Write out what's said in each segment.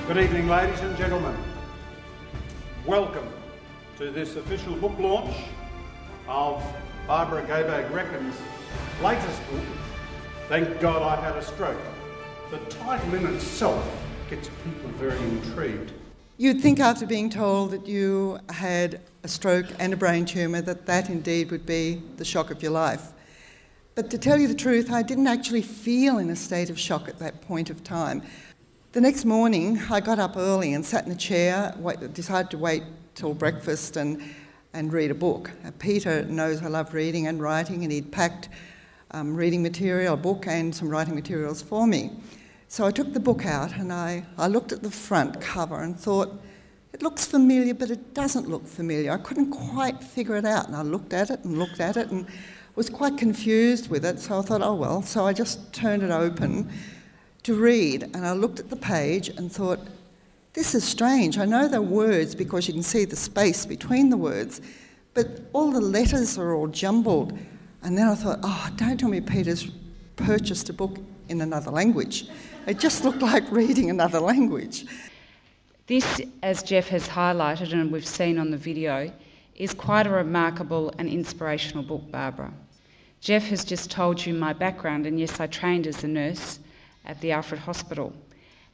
Good evening, ladies and gentlemen. Welcome to this official book launch of Barbara Gabogrecan's latest book, Thank God I Had a Stroke. The title in itself gets people very intrigued. You'd think after being told that you had a stroke and a brain tumour that indeed would be the shock of your life. But to tell you the truth, I didn't actually feel in a state of shock at that point of time. The next morning, I got up early and sat in a chair, decided to wait till breakfast and read a book. Peter knows I love reading and writing, and he'd packed reading material, a book and some writing materials for me. So I took the book out and I looked at the front cover and thought, it looks familiar, but it doesn't look familiar. I couldn't quite figure it out, and I looked at it and was quite confused with it, so I thought, oh well. So I just turned it open to read, and I looked at the page and thought, this is strange. I know they're words because you can see the space between the words, but all the letters are all jumbled. And then I thought, oh, don't tell me Peter's purchased a book in another language. It just looked like reading another language. This, as Geoff has highlighted and we've seen on the video, is quite a remarkable and inspirational book, Barbara. Geoff has just told you my background, and yes, I trained as a nurse at the Alfred Hospital.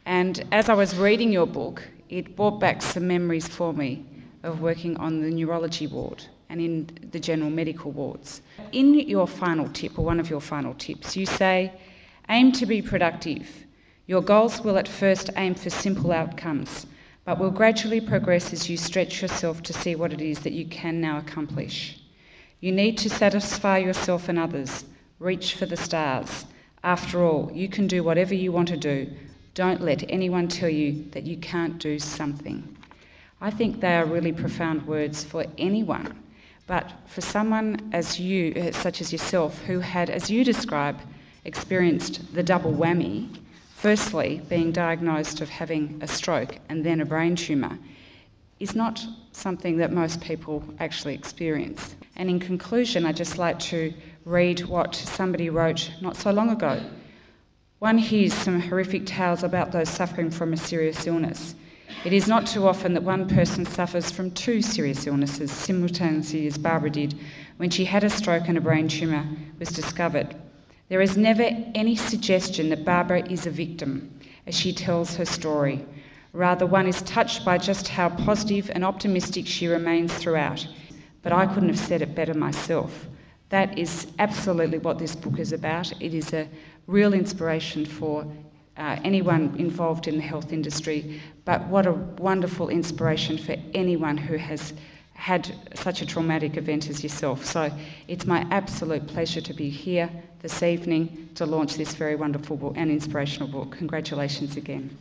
And as I was reading your book, it brought back some memories for me of working on the neurology ward and in the general medical wards. In your final tip, or one of your final tips, you say, aim to be productive. Your goals will at first aim for simple outcomes, but will gradually progress as you stretch yourself to see what it is that you can now accomplish. You need to satisfy yourself and others. Reach for the stars. After all, you can do whatever you want to do. Don't let anyone tell you that you can't do something. I think they are really profound words for anyone, but for someone as you, such as yourself, who had, as you describe, experienced the double whammy, firstly being diagnosed of having a stroke and then a brain tumour, is not something that most people actually experience. And in conclusion, I'd just like to read what somebody wrote not so long ago. One hears some horrific tales about those suffering from a serious illness. It is not too often that one person suffers from two serious illnesses simultaneously, as Barbara did when she had a stroke and a brain tumour was discovered. There is never any suggestion that Barbara is a victim as she tells her story. Rather, one is touched by just how positive and optimistic she remains throughout. But I couldn't have said it better myself. That is absolutely what this book is about. It is a real inspiration for anyone involved in the health industry, but what a wonderful inspiration for anyone who has had such a traumatic event as yourself. So it's my absolute pleasure to be here this evening to launch this very wonderful book and inspirational book. Congratulations again.